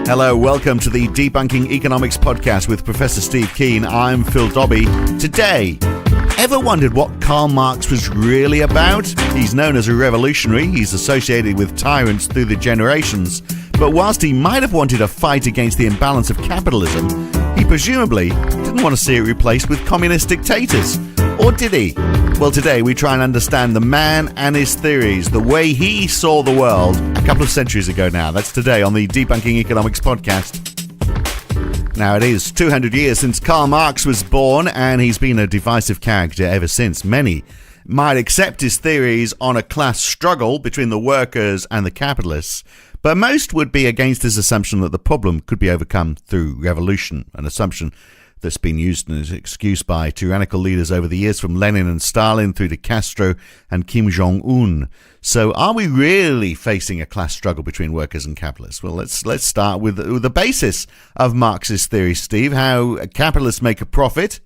Hello, welcome to the Debunking Economics podcast with Professor Steve Keen. I'm Phil Dobbie. Today, ever wondered what Karl Marx was really about? He's known as a revolutionary. He's associated with tyrants through the generations. But whilst he might have wanted a fight against the imbalance of capitalism, he presumably didn't want to see it replaced with communist dictators. Or did he? Well, today we try and understand the man and his theories, the way he saw the world a couple of centuries ago now. That's today on the Debunking Economics podcast. Now, it is 200 years since Karl Marx was born, and he's been a divisive character ever since. Many might accept his theories on a class struggle between the workers and the capitalists, but most would be against his assumption that the problem could be overcome through revolution, an assumption that's been used as an excuse by tyrannical leaders over the years, from Lenin and Stalin through to Castro and Kim Jong-un. So are we really facing a class struggle between workers and capitalists? Well, let's start with the basis of Marx's theory, Steve, how capitalists make a profit.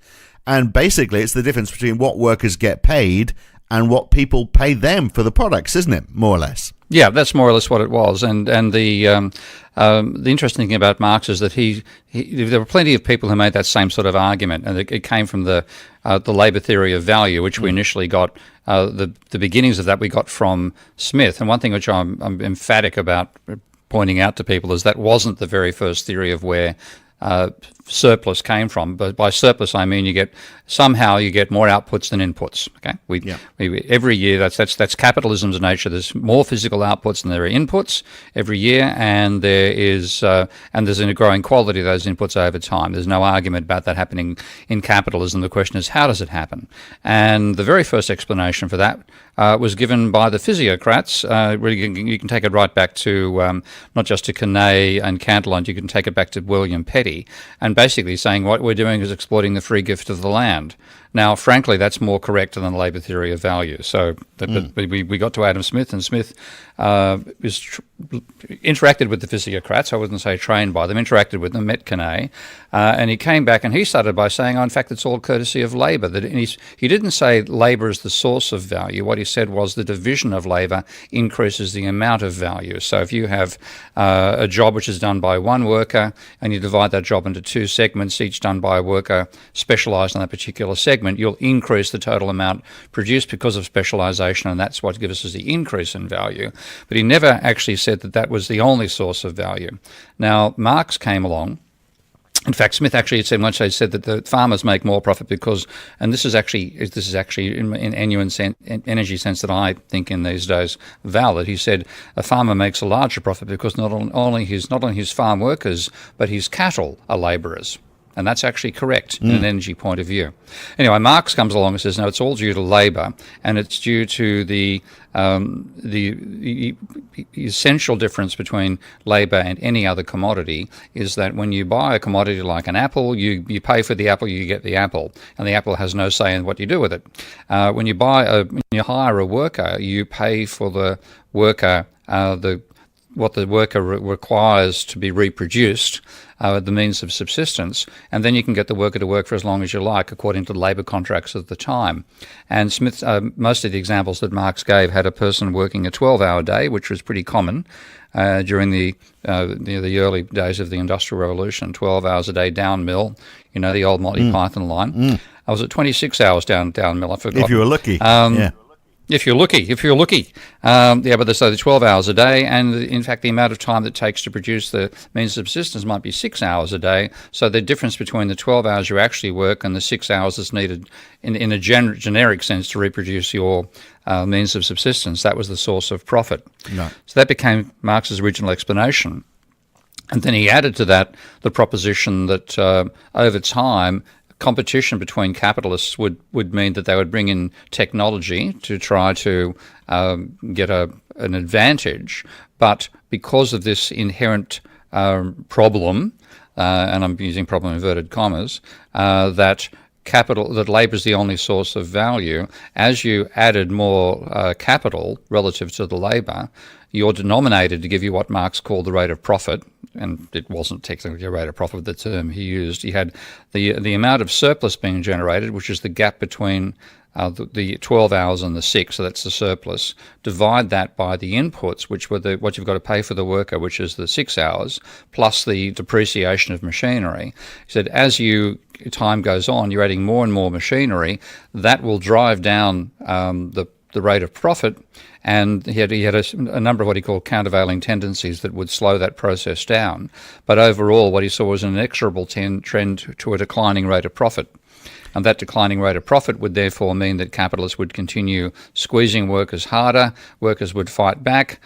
And basically, it's the difference between what workers get paid and what people pay them for the products, isn't it? More or less. Yeah, that's more or less what it was. And the interesting thing about Marx is that there were plenty of people who made that same sort of argument, and it came from the labour theory of value, which we initially got. The beginnings of that we got from Smith. And one thing which I'm emphatic about pointing out to people is that wasn't the very first theory of where surplus came from. But by surplus, I mean you get more outputs than inputs. Okay, we every year that's capitalism's nature. There's more physical outputs than there are inputs every year, and there's a growing quality of those inputs over time. There's no argument about that happening in capitalism. The question is, how does it happen? And the very first explanation for that was given by the physiocrats. You can take it right back to not just to Quenet and Cantillon. You can take it back to William Petty, and basically saying what we're doing is exploiting the free gift of the land. Now, frankly, that's more correct than the labour theory of value. So we got to Adam Smith, and Smith interacted with the physiocrats. I wouldn't say trained by them, interacted with them, met Quenet, and he came back and he started by saying, in fact, it's all courtesy of labour. That he didn't say labour is the source of value. What he said was the division of labour increases the amount of value. So if you have a job which is done by one worker and you divide that job into two segments, each done by a worker specialised on that particular segment, you'll increase the total amount produced because of specialisation, and that's what gives us the increase in value. But he never actually said that that was the only source of value. Now, Marx came along. In fact, Smith actually said that the farmers make more profit because, and this is actually in energy sense that I think in these days valid. He said a farmer makes a larger profit because not only his farm workers but his cattle are labourers. And that's actually correct in an energy point of view. Anyway, Marx comes along and says, no, it's all due to labour, and it's due to the essential difference between labour and any other commodity is that when you buy a commodity like an apple, you pay for the apple, you get the apple, and the apple has no say in what you do with it. When you hire a worker, you pay for the worker what the worker requires to be reproduced, the means of subsistence, and then you can get the worker to work for as long as you like, according to the labour contracts at the time. And Smith, most of the examples that Marx gave had a person working a 12-hour day, which was pretty common during the early days of the Industrial Revolution. 12 hours a day down mill, the old Monty Python line. I was at 26 hours down mill. I forgot. If you were lucky, yeah. If you're lucky. But so the 12 hours a day, and in fact the amount of time that it takes to produce the means of subsistence might be 6 hours a day. So the difference between the 12 hours you actually work and the 6 hours that's needed in a generic sense to reproduce your means of subsistence, that was the source of profit. No. So that became Marx's original explanation. And then he added to that the proposition that over time, competition between capitalists would mean that they would bring in technology to try to get an advantage, but because of this inherent problem, and I'm using problem in inverted commas, that labour is the only source of value, as you added more capital relative to the labour, your denominator, to give you what Marx called the rate of profit, and it wasn't technically a rate of profit, the term he used, he had the amount of surplus being generated, which is the gap between the 12 hours and the 6, so that's the surplus, divide that by the inputs, which were what you've got to pay for the worker, which is the 6 hours, plus the depreciation of machinery. He said, as time goes on, you're adding more and more machinery. That will drive down the rate of profit, and he had a number of what he called countervailing tendencies that would slow that process down. But overall, what he saw was an inexorable trend to a declining rate of profit. And that declining rate of profit would therefore mean that capitalists would continue squeezing workers harder, workers would fight back,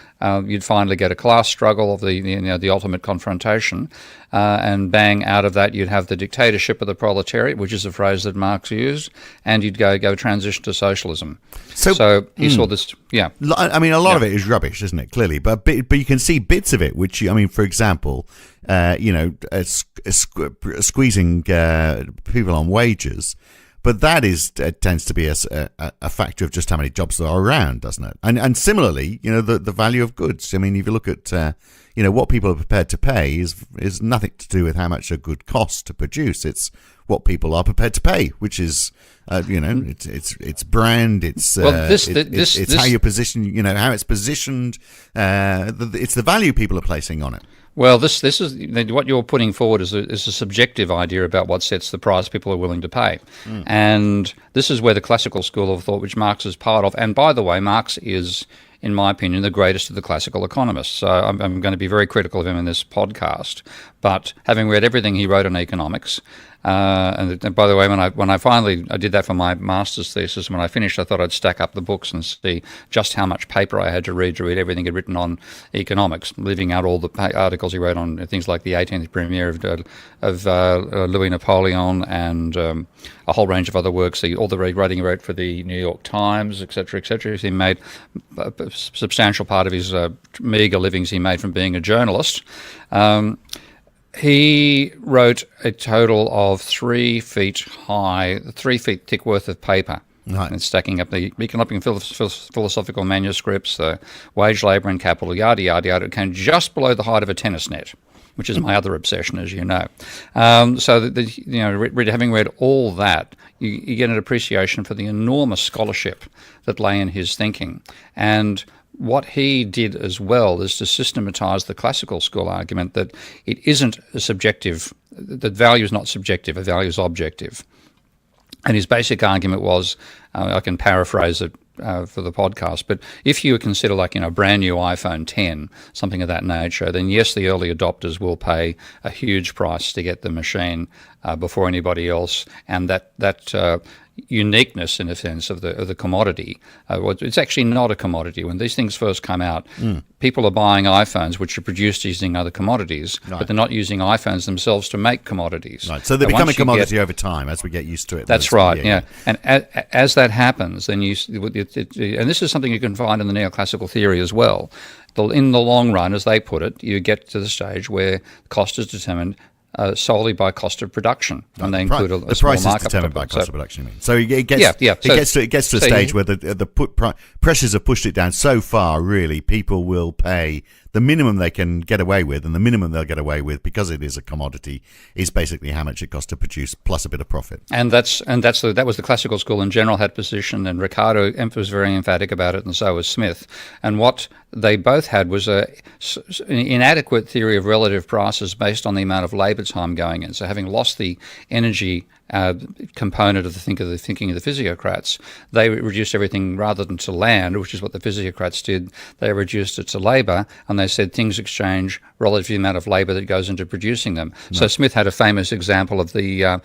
you'd finally get a class struggle of the ultimate confrontation, and bang, out of that you'd have the dictatorship of the proletariat, which is a phrase that Marx used, and you'd go transition to socialism. So he saw this, yeah. I mean, a lot of it is rubbish, isn't it, clearly? But you can see bits of it, which, I mean, for example, squeezing people on wages. But that tends to be a factor of just how many jobs there are around, doesn't it? And similarly, the value of goods. I mean, if you look at what people are prepared to pay is nothing to do with how much a good costs to produce. It's what people are prepared to pay, which is it's brand, it's how you position, how it's positioned. It's the value people are placing on it. Well, this is what you're putting forward is a subjective idea about what sets the price people are willing to pay. And this is where the classical school of thought, which Marx is part of, and by the way, Marx is, in my opinion, the greatest of the classical economists. So I'm going to be very critical of him in this podcast. But having read everything he wrote on economics, and by the way, when I finally did that for my master's thesis, when I finished, I thought I'd stack up the books and see just how much paper I had to read everything he'd written on economics, leaving out all the articles he wrote on things like the 18th Premier of Louis Napoleon and a whole range of other works, all the writing he wrote for the New York Times, etc., etc. He made a substantial part of his meagre livings he made from being a journalist. He wrote a total of 3 feet thick worth of paper. Right. And stacking up the economic and philosophical manuscripts, the wage, labour and capital, yada, yada, yada. It came just below the height of a tennis net, which is my other obsession, as you know. So, having read all that, you get an appreciation for the enormous scholarship that lay in his thinking. And what he did as well is to systematize the classical school argument that it isn't a subjective, that value is not subjective, a value is objective. And his basic argument was, I can paraphrase it for the podcast, but if you consider a brand new iPhone 10, something of that nature, then yes, the early adopters will pay a huge price to get the machine before anybody else, and that uniqueness, in a sense, of the commodity. It's actually not a commodity. When these things first come out, people are buying iPhones which are produced using other commodities, right, but they're not using iPhones themselves to make commodities. Right. So they become a commodity over time as we get used to it. That's right, yeah. And as that happens, then and this is something you can find in the neoclassical theory as well. In the long run, as they put it, you get to the stage where cost is determined solely by cost of production, and they include a small price is determined by cost of production. You mean. So it gets to a stage where the pressures have pushed it down so far. Really, people will pay the minimum they can get away with, and the minimum they'll get away with, because it is a commodity, is basically how much it costs to produce plus a bit of profit. And that was the classical school in general had position, and Ricardo was very emphatic about it, and so was Smith. And what they both had was an inadequate theory of relative prices based on the amount of labour time going in. So having lost the energy component of the thinking of the physiocrats, they reduced everything rather than to land, which is what the physiocrats did. They reduced it to labour, and they said things exchange relative to the amount of labour that goes into producing them. No. So Smith had a famous example of the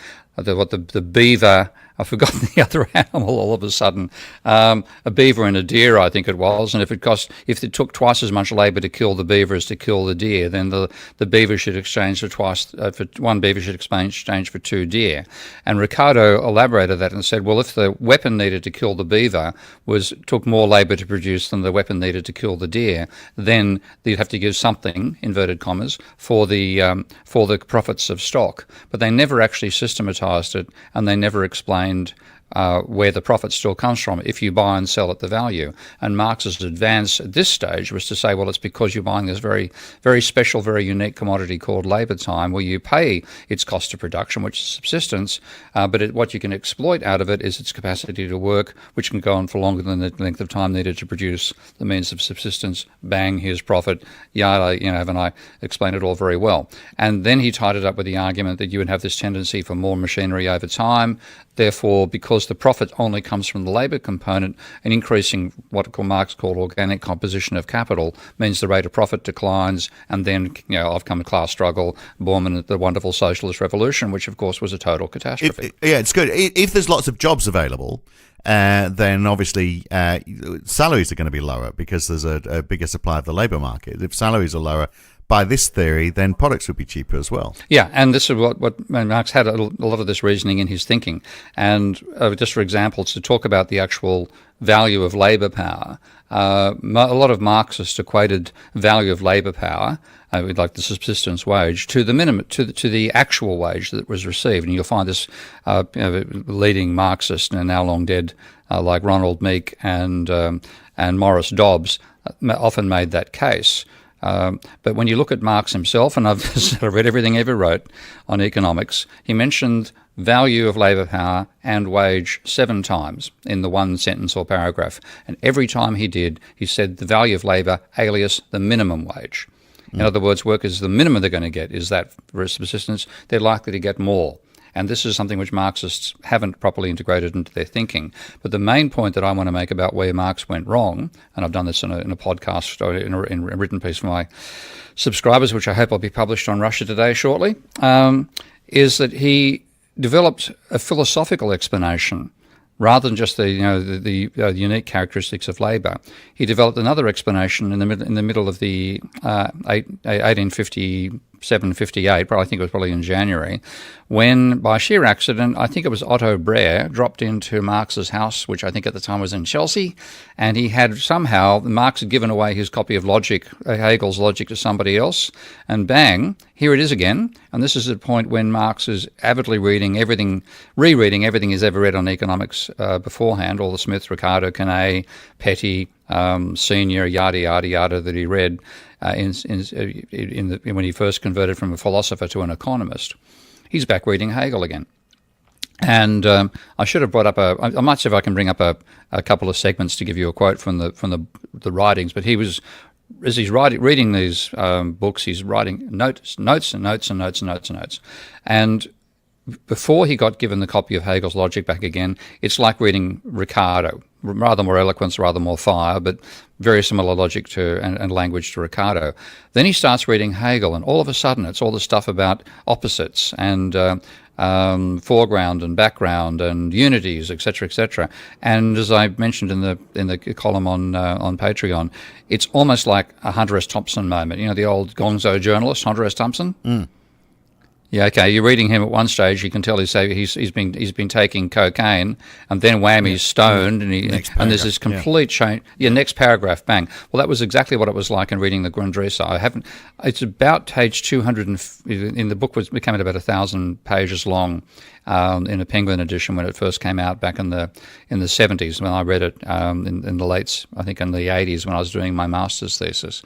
beaver. I've forgotten the other animal all of a sudden. A beaver and a deer, I think it was. And if it took twice as much labour to kill the beaver as to kill the deer, then the beaver should exchange for one beaver should exchange for 2 deer. And Ricardo elaborated that and said, well, if the weapon needed to kill the beaver took more labour to produce than the weapon needed to kill the deer, then you'd have to give something, inverted commas, for the profits of stock. But they never actually systematized it, and they never explained where the profit still comes from if you buy and sell at the value. And Marx's advance at this stage was to say, well, it's because you're buying this very, very special, very unique commodity called labour time, where you pay its cost of production, which is subsistence, but what you can exploit out of it is its capacity to work, which can go on for longer than the length of time needed to produce the means of subsistence. Bang, here's profit, yada, haven't I explained it all very well? And then he tied it up with the argument that you would have this tendency for more machinery over time. Therefore, because the profit only comes from the labour component, an increasing what Marx called organic composition of capital means the rate of profit declines, and then I've come to class struggle, Bormann at the wonderful socialist revolution, which of course was a total catastrophe. It's good. If there's lots of jobs available, then obviously salaries are going to be lower because there's a bigger supply of the labour market. If salaries are lower, by this theory, then products would be cheaper as well. Yeah, and this is what Marx had a lot of this reasoning in his thinking. And just for example, to talk about the actual value of labour power, a lot of Marxists equated value of labour power, like the subsistence wage, to the minimum, to the actual wage that was received. And you'll find this leading Marxist and now long dead, like Ronald Meek and Morris Dobbs, often made that case. But when you look at Marx himself, and I've sort of read everything he ever wrote on economics, he mentioned value of labour power and wage 7 times in the one sentence or paragraph. And every time he did, he said the value of labour alias the minimum wage. In other words, workers, the minimum they're going to get is that for subsistence. They're likely to get more. And this is something which Marxists haven't properly integrated into their thinking. But the main point that I want to make about where Marx went wrong, and I've done this in a podcast or in a written piece for my subscribers, which I hope will be published on Russia Today shortly, is that he developed a philosophical explanation rather than just the unique characteristics of labour. He developed another explanation in the middle of the 1857-58, but I think it was probably in January, when by sheer accident, I think it was Otto Brer dropped into Marx's house, which I think at the time was in Chelsea, and he had somehow, Marx had given away his copy of Logic, Hegel's Logic, to somebody else, and bang, here it is again. And this is the point when Marx is avidly rereading everything he's ever read on economics beforehand, all the Smith, Ricardo, Canet, Petty, Senior, yada, yada, yada, that he read when he first converted from a philosopher to an economist. He's back reading Hegel again. And I should have brought up I might see if I can bring up a couple of segments to give you a quote from the writings. But he was, as he's reading these books, he's writing notes. And before he got given the copy of Hegel's Logic back again, it's like reading Ricardo. Rather more eloquence, rather more fire, but very similar logic to and language to Ricardo. Then he starts reading Hegel, and all of a sudden it's all the stuff about opposites and foreground and background and unities, etc., etc. And as I mentioned in the column on Patreon, it's almost like a Hunter S. Thompson moment. You know, the old Gonzo journalist Hunter S. Thompson. Mm. Yeah, okay. You're reading him at one stage. You can tell he's been taking cocaine, and then wham, he's stoned, and there's this complete change. Yeah, next paragraph, bang. Well, that was exactly what it was like in reading the Grundrisse. It's about page 200 in the book became about 1,000 pages long in a Penguin edition when it first came out back in the 70s when I read it in the late, I think in the 80s when I was doing my master's thesis.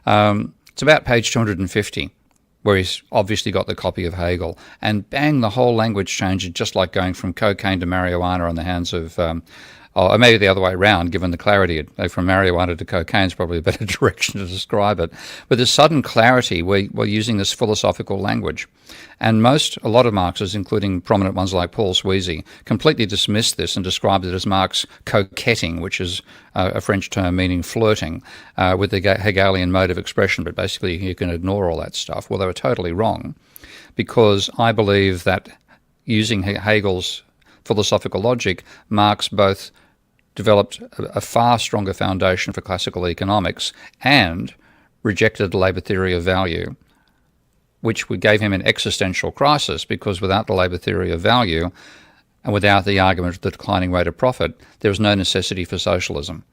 It's about page 250. Where he's obviously got the copy of Hegel, and bang, the whole language changed, just like going from cocaine to marijuana on the hands of, or maybe the other way around, given the clarity. From marijuana to cocaine is probably a better direction to describe it. But this sudden clarity, we're using this philosophical language. And a lot of Marxists, including prominent ones like Paul Sweezy, completely dismissed this and described it as Marx coquetting, which is a French term meaning flirting with the Hegelian mode of expression. But basically, you can ignore all that stuff. Well, they were totally wrong, because I believe that using Hegel's philosophical logic, Marx both developed a far stronger foundation for classical economics and rejected the labour theory of value, which gave him an existential crisis, because without the labour theory of value and without the argument of the declining rate of profit, there was no necessity for socialism.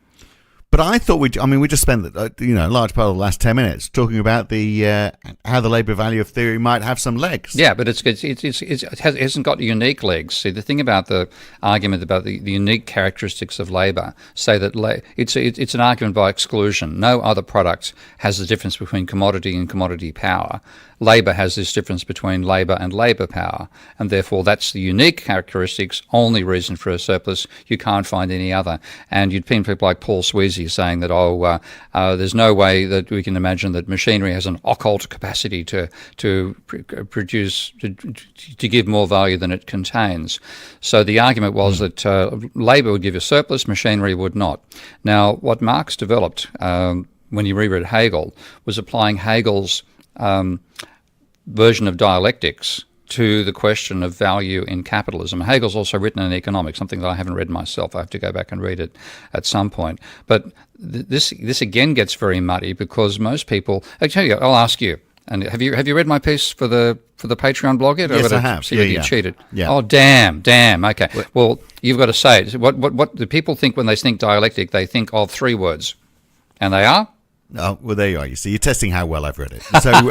But I thought we just spent a large part of the last 10 minutes talking about the how the labour value of theory might have some legs. Yeah, but it hasn't got unique legs. See, the thing about the argument about the unique characteristics of labour, say that it's an argument by exclusion. No other product has the difference between commodity and commodity power. Labour has this difference between labour and labour power, and therefore that's the unique characteristics, only reason for a surplus. You can't find any other. And you'd find people like Paul Sweezy saying that, there's no way that we can imagine that machinery has an occult capacity to produce, to give more value than it contains. So the argument was that labour would give a surplus, machinery would not. Now, what Marx developed when he reread Hegel was applying Hegel's version of dialectics to the question of value in capitalism. Hegel's also written in economics, something that I haven't read myself. I have to go back and read it at some point. But this again gets very muddy because most people. I tell you, I'll ask you. And have you read my piece for the Patreon blog yet? Yes, I have. See, you cheated. Yeah. Oh, damn. Okay. Well, you've got to say it. What do people think when they think dialectic? They think of three words, and they are. Oh, well, there you are. You see, you're testing how well I've read it. So,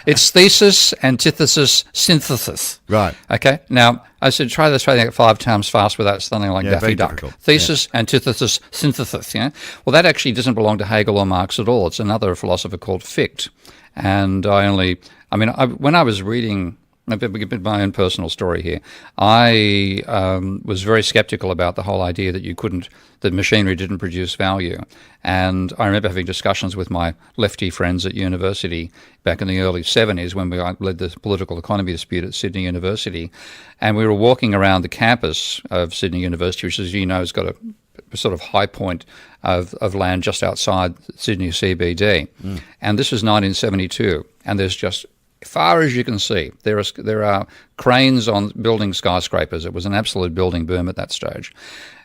it's thesis, antithesis, synthesis. Right. Okay. Now, I said try this 5 times fast without sounding like Daffy Duck. Difficult. Thesis, antithesis, synthesis. Yeah. Well, that actually doesn't belong to Hegel or Marx at all. It's another philosopher called Fichte. And when I was reading. A bit my own personal story here. I was very skeptical about the whole idea that machinery didn't produce value. And I remember having discussions with my lefty friends at university back in the early 70s when I led the political economy dispute at Sydney University. And we were walking around the campus of Sydney University, which, as you know, has got a sort of high point of land just outside Sydney CBD. And this was 1972. And there's just far as you can see, there are cranes on building skyscrapers. It was an absolute building boom at that stage.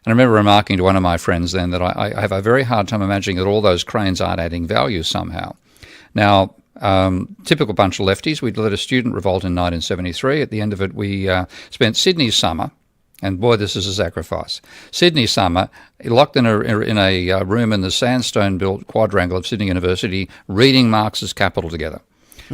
And I remember remarking to one of my friends then that I have a very hard time imagining that all those cranes aren't adding value somehow. Now, typical bunch of lefties, we led a student revolt in 1973. At the end of it, we spent Sydney's summer, and boy, this is a sacrifice. Sydney's summer, locked in a room in the sandstone-built quadrangle of Sydney University, reading Marx's Capital together.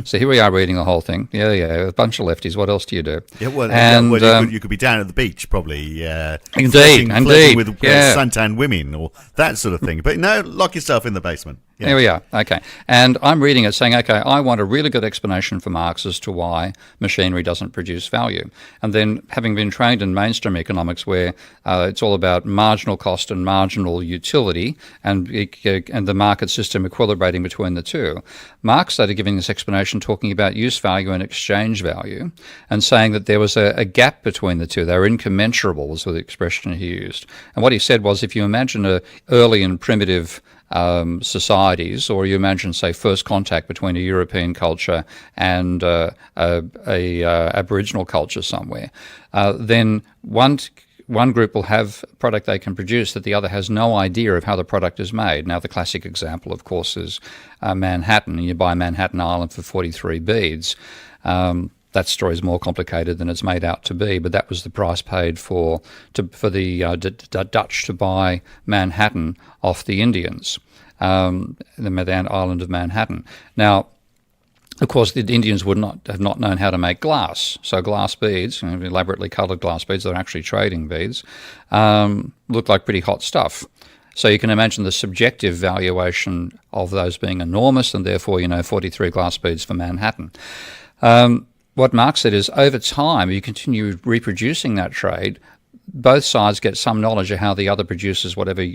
So here we are reading the whole thing. Yeah, a bunch of lefties. What else do you do? Yeah, well, you could be down at the beach probably. Indeed. With suntan women or that sort of thing. But no, lock yourself in the basement. Yeah. There we are. Okay. And I'm reading it saying, okay, I want a really good explanation for Marx as to why machinery doesn't produce value. And then having been trained in mainstream economics where it's all about marginal cost and marginal utility and the market system equilibrating between the two, Marx started giving this explanation talking about use value and exchange value and saying that there was a gap between the two. They were incommensurable was the expression he used. And what he said was if you imagine an early and primitive societies, or you imagine, say, first contact between a European culture and a Aboriginal culture somewhere, then one group will have a product they can produce that the other has no idea of how the product is made. Now, the classic example, of course, is Manhattan. You buy Manhattan Island for 43 beads. That story is more complicated than it's made out to be, but that was the price paid for the Dutch to buy Manhattan off the Indians, the island of Manhattan. Now, of course, the Indians would not have known how to make glass. So glass beads, elaborately coloured glass beads, they're actually trading beads, look like pretty hot stuff. So you can imagine the subjective valuation of those being enormous, and therefore, 43 glass beads for Manhattan. What Marx said is, over time, you continue reproducing that trade, both sides get some knowledge of how the other produces whatever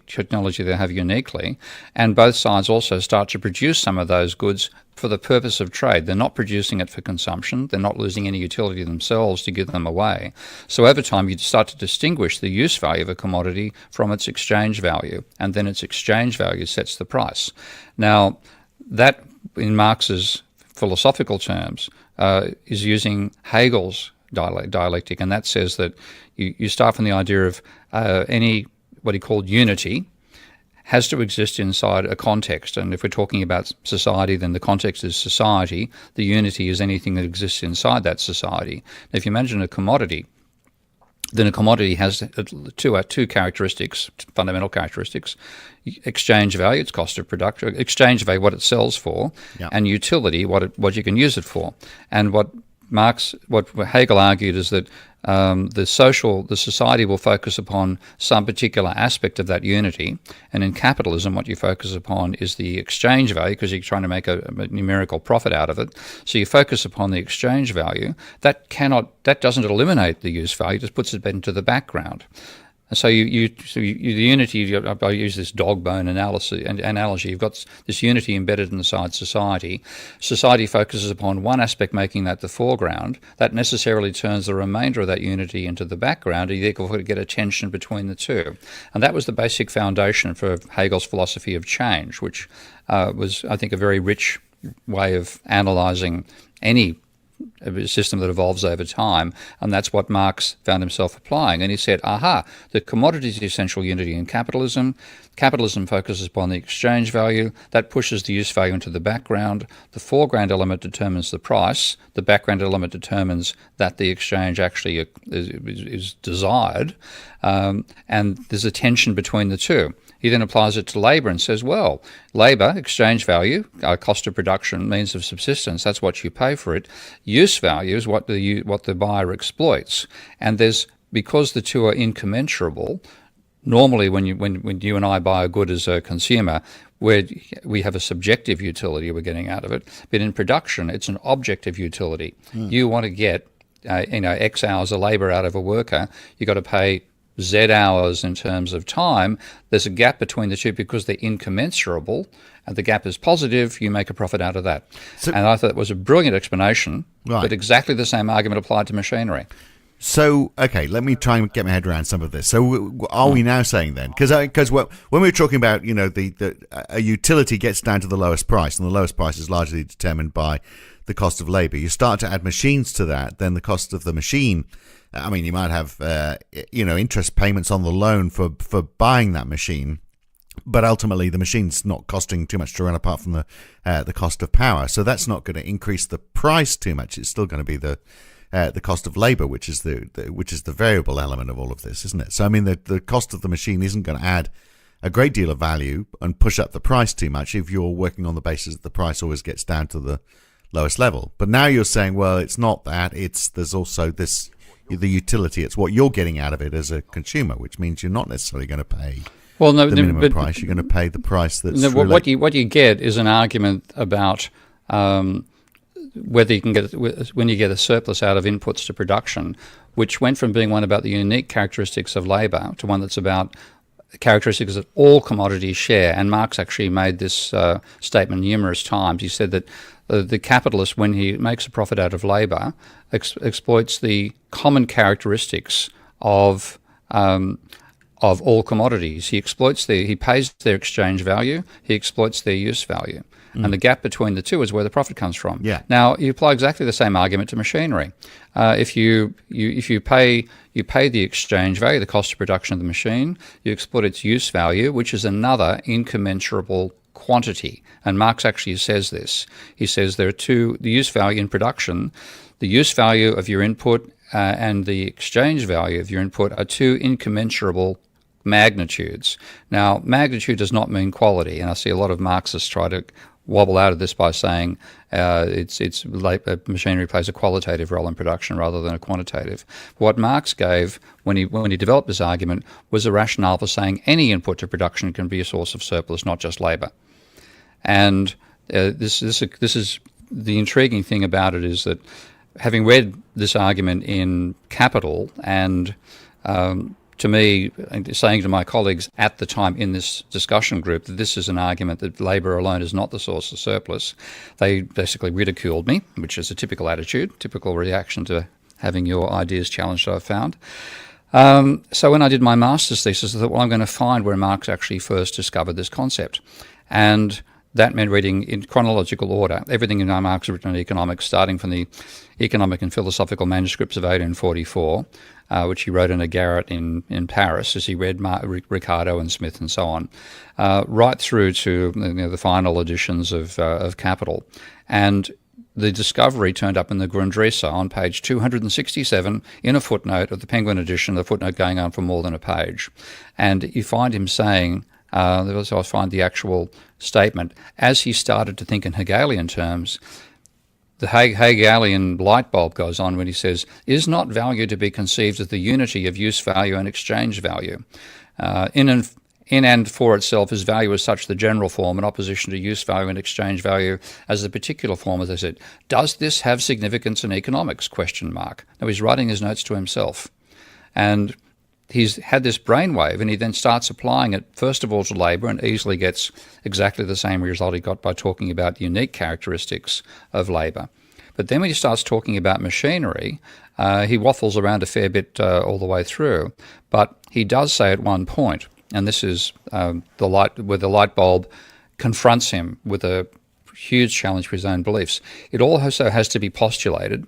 technology they have uniquely, and both sides also start to produce some of those goods for the purpose of trade. They're not producing it for consumption. They're not losing any utility themselves to give them away. So over time, you start to distinguish the use value of a commodity from its exchange value, and then its exchange value sets the price. Now, that, in Marx's philosophical terms, is using Hegel's dialectic, and that says that you start from the idea of any what he called unity has to exist inside a context. And if we're talking about society, then the context is society. The unity is anything that exists inside that society. Now, if you imagine a commodity, then a commodity has two characteristics, fundamental characteristics: exchange value, its cost of production; exchange value, what it sells for; and utility, what you can use it for. And what Hegel argued is that the society will focus upon some particular aspect of that unity, and in capitalism, what you focus upon is the exchange value, because you're trying to make a numerical profit out of it. So you focus upon the exchange value. That doesn't eliminate the use value; it just puts it into the background. So the unity, I use this dog bone analogy. You've got this unity embedded inside society. Society focuses upon one aspect, making that the foreground. That necessarily turns the remainder of that unity into the background. You therefore get a tension between the two. And that was the basic foundation for Hegel's philosophy of change, which was, I think, a very rich way of analysing any a system that evolves over time, and that's what Marx found himself applying. And he said, the commodity is the essential unity in capitalism. Capitalism focuses upon the exchange value. That pushes the use value into the background. The foreground element determines the price. The background element determines that the exchange actually is desired. And there's a tension between the two. He then applies it to labour and says, well, labour, exchange value, cost of production, means of subsistence, that's what you pay for it. Use value is what the buyer exploits. And because the two are incommensurable, normally when you and I buy a good as a consumer, we have a subjective utility we're getting out of it. But in production, it's an objective utility. You want to get X hours of labour out of a worker, you've got to pay Z hours in terms of time. There's a gap between the two because they're incommensurable, and the gap is positive. You make a profit out of that. And I thought it was a brilliant explanation, but exactly the same argument applied to machinery. So, okay, let me try and get my head around some of this. So, are we now saying then, because when we were talking about, a utility gets down to the lowest price, and the lowest price is largely determined by the cost of labour. You start to add machines to that, then the cost of the machine. I mean, you might have, interest payments on the loan for buying that machine, but ultimately the machine's not costing too much to run apart from the cost of power. So that's not going to increase the price too much. It's still going to be the cost of labour, which is the variable element of all of this, isn't it? So I mean, the cost of the machine isn't going to add a great deal of value and push up the price too much if you're working on the basis that the price always gets down to the lowest level. But now you're saying, well, it's not that. There's also the utility. It's what you're getting out of it as a consumer, which means you're not necessarily going to pay the minimum price. You're going to pay the price that's what you get is an argument about whether you can get when you get a surplus out of inputs to production, which went from being one about the unique characteristics of labour to one that's about characteristics that all commodities share. And Marx actually made this statement numerous times. He said that the capitalist, when he makes a profit out of labour, exploits the common characteristics of all commodities. He pays their exchange value, he exploits their use value. And the gap between the two is where the profit comes from. Yeah. Now, you apply exactly the same argument to machinery. If you pay the exchange value, the cost of production of the machine, you exploit its use value, which is another incommensurable quantity. And Marx actually says this. He says there are the use value in production, the use value of your input and the exchange value of your input are two incommensurable magnitudes. Now, magnitude does not mean quality, and I see a lot of Marxists try to wobble out of this by saying machinery plays a qualitative role in production rather than a quantitative. What Marx gave when he developed this argument was a rationale for saying any input to production can be a source of surplus, not just labour. And this is the intriguing thing about it is that having read this argument in Capital and to me, saying to my colleagues at the time in this discussion group that this is an argument that labour alone is not the source of surplus, they basically ridiculed me, which is a typical attitude, typical reaction to having your ideas challenged, I've found. So when I did my master's thesis, I thought, well, I'm going to find where Marx actually first discovered this concept. And that meant reading in chronological order everything in Marx written in economics, starting from the economic and philosophical manuscripts of 1844, which he wrote in a garret in Paris as he read Ricardo and Smith and so on, right through to the final editions of Capital. And the discovery turned up in the Grundrisse on page 267 in a footnote of the Penguin edition, the footnote going on for more than a page. And you find him saying, so I find the actual statement, as he started to think in Hegelian terms, the Hegelian light bulb goes on when he says, is not value to be conceived as the unity of use value and exchange value? In and for itself is value as such the general form in opposition to use value and exchange value as the particular form, as I said. Does this have significance in economics? ? Now he's writing his notes to himself. And he's had this brainwave, and he then starts applying it, first of all, to labour, and easily gets exactly the same result he got by talking about unique characteristics of labour. But then when he starts talking about machinery, he waffles around a fair bit all the way through. But he does say at one point, and this is where the light bulb confronts him with a huge challenge for his own beliefs. It also has to be postulated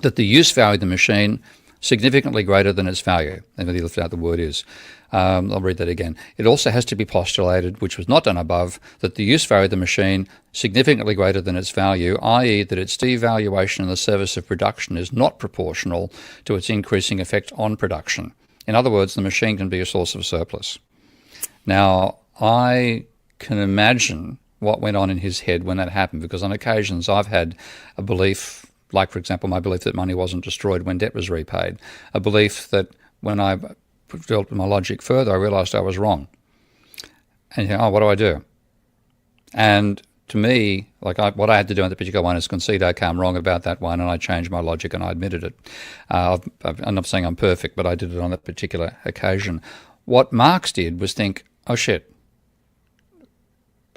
that the use value of the machine significantly greater than its value. And he left out the word is. I'll read that again. It also has to be postulated, which was not done above, that the use value of the machine significantly greater than its value, i.e. that its devaluation in the service of production is not proportional to its increasing effect on production. In other words, the machine can be a source of surplus. Now, I can imagine what went on in his head when that happened, because on occasions I've had a belief, like, for example, my belief that money wasn't destroyed when debt was repaid, a belief that when I developed my logic further, I realised I was wrong. And you know, what do I do? And to me, what I had to do on the particular one is concede, okay, I'm wrong about that one, and I changed my logic and I admitted it. I'm not saying I'm perfect, but I did it on that particular occasion. What Marx did was think, oh shit,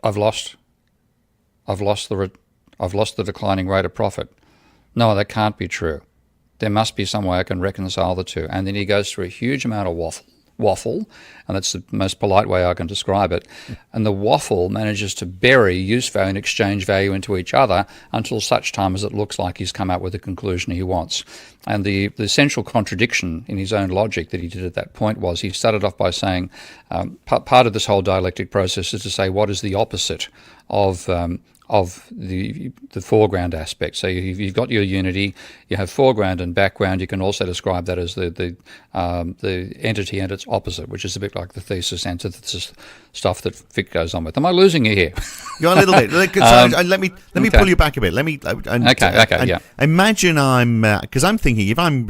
I've lost the declining rate of profit. No, that can't be true. There must be some way I can reconcile the two. And then he goes through a huge amount of waffle, and that's the most polite way I can describe it. And the waffle manages to bury use value and exchange value into each other until such time as it looks like he's come out with the conclusion he wants. And the essential contradiction in his own logic that he did at that point was he started off by saying part of this whole dialectic process is to say what is the opposite of the foreground aspect. So you've got your unity, you have foreground and background. You can also describe that as the entity and its opposite, which is a bit like the thesis, antithesis stuff that Fick goes on with. Am I losing you here? You're a little bit. Let me pull you back a bit. Yeah. Imagine because I'm thinking if I'm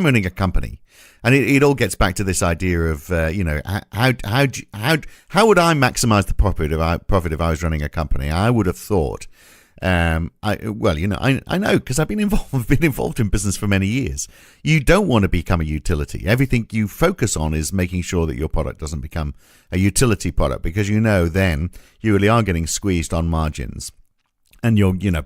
running a company. And it all gets back to this idea of how would I maximise the profit if I was running a company? I would have thought, I know because I've been involved in business for many years. You don't want to become a utility. Everything you focus on is making sure that your product doesn't become a utility product, because then you really are getting squeezed on margins, and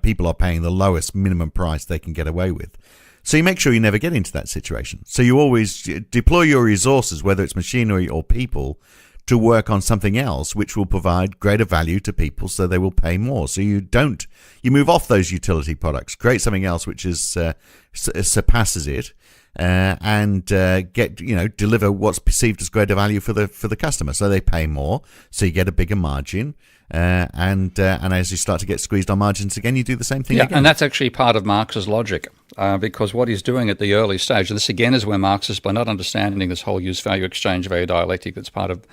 people are paying the lowest minimum price they can get away with. So you make sure you never get into that situation. So you always deploy your resources, whether it's machinery or people, to work on something else which will provide greater value to people so they will pay more. So you move off those utility products, create something else which surpasses it, and deliver what's perceived as greater value for the customer. So they pay more, so you get a bigger margin. And as you start to get squeezed on margins again, you do the same thing again. And that's actually part of Marx's logic, because what he's doing at the early stage, and this again is where Marx is, by not understanding this whole use value, exchange value dialectic that's part of,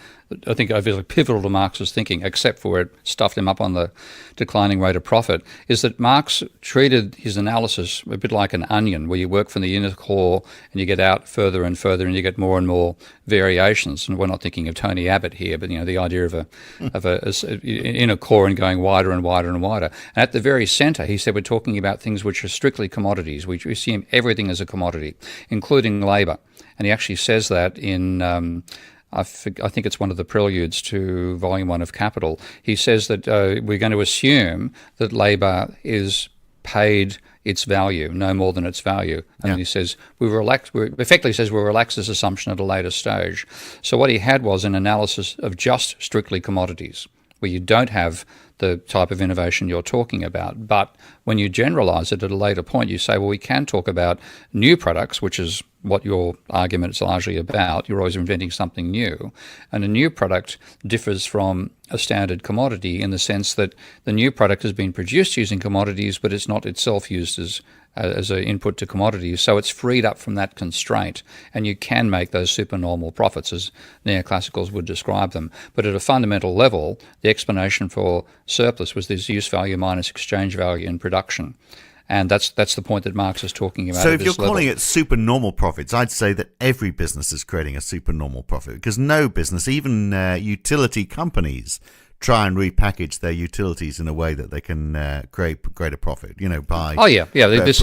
I think, obviously pivotal to Marx's thinking, except for where it stuffed him up on the declining rate of profit, is that Marx treated his analysis a bit like an onion, where you work from the inner core and you get out further and further and you get more and more variations. And we're not thinking of Tony Abbott here, but the idea of a inner core and going wider and wider and wider. And at the very centre, he said, we're talking about things which are strictly commodities. We assume everything is a commodity, including labour. And he actually says that in, I think it's one of the preludes to Volume 1 of Capital. He says that we're going to assume that labour is paid its value, no more than its value. And he says, we'll relax this assumption at a later stage. So what he had was an analysis of just strictly commodities, where you don't have the type of innovation you're talking about. But when you generalise it at a later point, you say, well, we can talk about new products, which is what your argument is largely about. You're always inventing something new. And a new product differs from a standard commodity in the sense that the new product has been produced using commodities, but it's not itself used as an input to commodities. So it's freed up from that constraint, and you can make those supernormal profits, as neoclassicals would describe them. But at a fundamental level, the explanation for surplus was this use value minus exchange value in production. And that's the point that Marx is talking about. So if you're calling it supernormal profits, I'd say that every business is creating a supernormal profit, because no business, even utility companies, try and repackage their utilities in a way that they can create a profit, by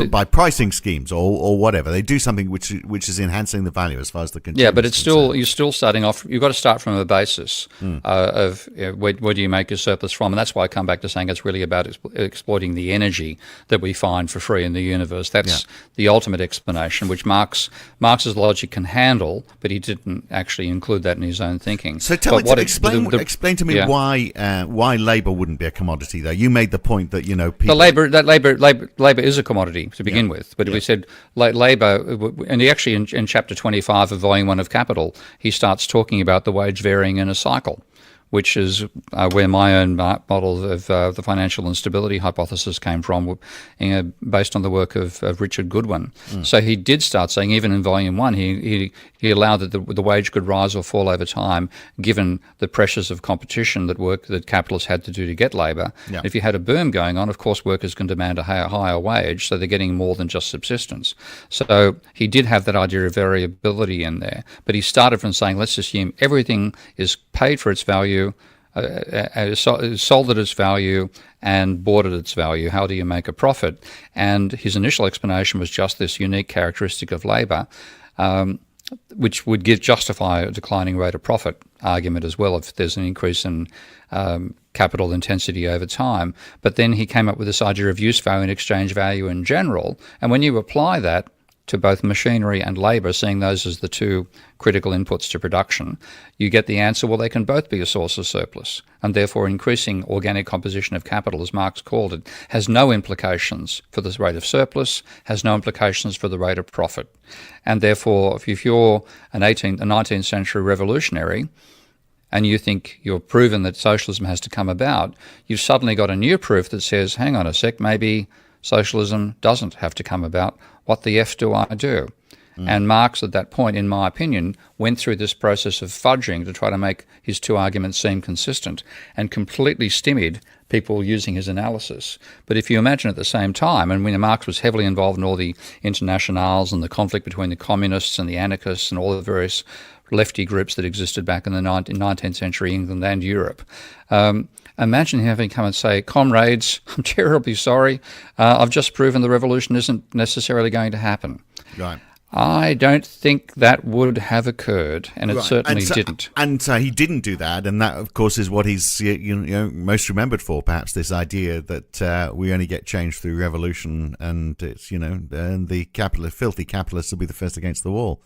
by pricing schemes or whatever. They do something which is enhancing the value as far as the consumer. Yeah, but it's still you're still starting off. You've got to start from a basis of where do you make your surplus from, and that's why I come back to saying it's really about exploiting the energy that we find for free in the universe. That's the ultimate explanation, which Marx's logic can handle, but he didn't actually include that in his own thinking. So explain to me why labour wouldn't be a commodity, though. You made the point that people. Labour is a commodity to begin with, but we said labour, and he actually in chapter 25 of volume 1 of Capital, he starts talking about the wage varying in a cycle, which is where my own model of the financial instability hypothesis came from, based on the work of Richard Goodwin. So he did start saying, even in volume 1, he allowed that the wage could rise or fall over time, given the pressures of competition that capitalists had to do to get labour. Yeah. If you had a boom going on, of course, workers can demand a higher wage, so they're getting more than just subsistence. So he did have that idea of variability in there, but he started from saying, let's assume everything is paid for its value, sold at its value, and bought at its value. How do you make a profit? And his initial explanation was just this unique characteristic of labour, which would justify a declining rate of profit argument as well if there's an increase in capital intensity over time. But then he came up with this idea of use value and exchange value in general. And when you apply that to both machinery and labour, seeing those as the two critical inputs to production, you get the answer, well, they can both be a source of surplus, and therefore increasing organic composition of capital, as Marx called it, has no implications for the rate of surplus, has no implications for the rate of profit. And therefore, if you're a 19th century revolutionary, and you think you're proven that socialism has to come about, you've suddenly got a new proof that says, hang on a sec, maybe socialism doesn't have to come about. What the F do I do? And Marx, at that point, in my opinion, went through this process of fudging to try to make his two arguments seem consistent, and completely stymied people using his analysis. But if you imagine at the same time, and when Marx was heavily involved in all the internationals and the conflict between the communists and the anarchists and all the various lefty groups that existed back in the 19th century England and Europe, imagine having come and say, comrades, I'm terribly sorry, I've just proven the revolution isn't necessarily going to happen. Right. I don't think that would have occurred, and it certainly didn't. And he didn't do that, and that, of course, is what he's most remembered for, perhaps, this idea that we only get change through revolution, and it's, and the filthy capitalists will be the first against the wall.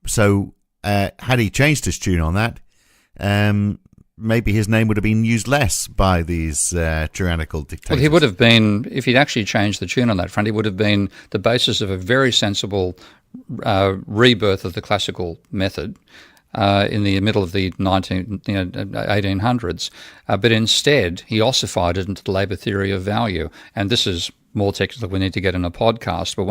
So had he changed his tune on that, maybe his name would have been used less by these tyrannical dictators. Well, he would have been, if he'd actually changed the tune on that front, he would have been the basis of a very sensible rebirth of the classical method in the middle of the 1800s. But instead, he ossified it into the labour theory of value. And this is more technical, we need to get in a podcast, but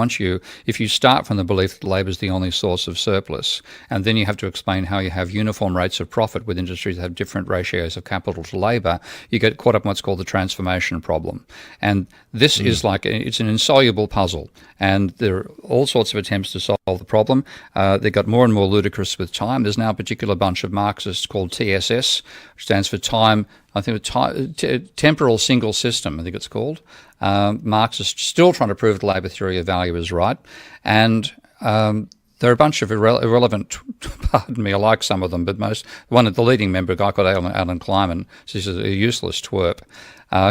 if you start from the belief that labour is the only source of surplus, and then you have to explain how you have uniform rates of profit with industries that have different ratios of capital to labour, you get caught up in what's called the transformation problem. And this is it's an insoluble puzzle, and there are all sorts of attempts to solve the problem. They got more and more ludicrous with time. There's now a particular bunch of Marxists called TSS, which stands for temporal single system, I think it's called. Marx is still trying to prove the labour theory of value is right, and there are a bunch of irrelevant, pardon me, I like some of them, but the leading member, a guy called Alan Kleiman, he's a useless twerp,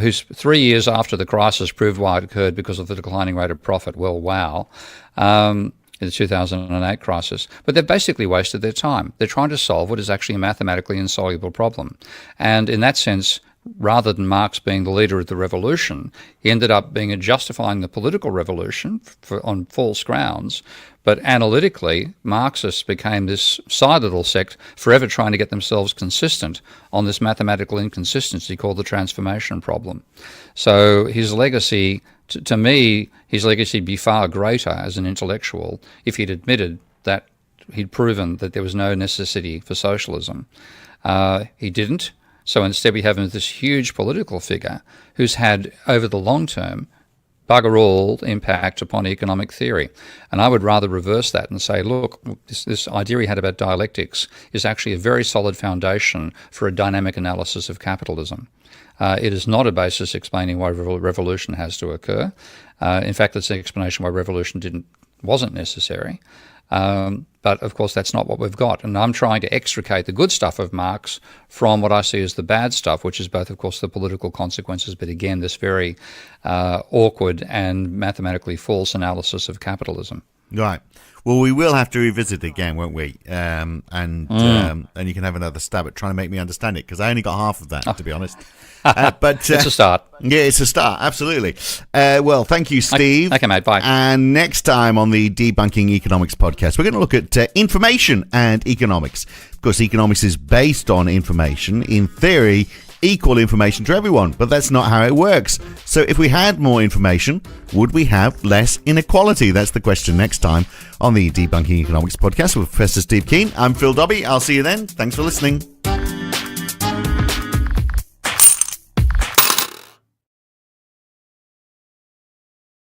who's 3 years after the crisis proved why it occurred because of the declining rate of profit. Well, wow. In the 2008 crisis. But they've basically wasted their time. They're trying to solve what is actually a mathematically insoluble problem. And in that sense, rather than Marx being the leader of the revolution, he ended up being justifying the political revolution on false grounds. But analytically, Marxists became this side little sect forever trying to get themselves consistent on this mathematical inconsistency called the transformation problem. So his legacy, to me, his legacy would be far greater as an intellectual if he'd admitted that he'd proven that there was no necessity for socialism. He didn't. So instead we have this huge political figure who's had, over the long term, bugger all impact upon economic theory. And I would rather reverse that and say, look, this idea he had about dialectics is actually a very solid foundation for a dynamic analysis of capitalism. It is not a basis explaining why revolution has to occur. In fact, it's an explanation why revolution wasn't necessary. But of course, that's not what we've got. And I'm trying to extricate the good stuff of Marx from what I see as the bad stuff, which is both, of course, the political consequences, but again, this very awkward and mathematically false analysis of capitalism. Right. Well, we will have to revisit it again, won't we? And you can have another stab at trying to make me understand it, because I only got half of that, to be honest. But it's a start. Yeah, it's a start. Absolutely. Well, thank you, Steve. Okay, mate. Bye. And next time on the Debunking Economics podcast, we're going to look at information and economics. Of course, economics is based on information. In theory, equal information to everyone, but that's not how it works. So if we had more information, would we have less inequality? That's the question next time on the Debunking Economics podcast with Professor Steve Keen. I'm Phil Dobbie. I'll see you then. Thanks for listening.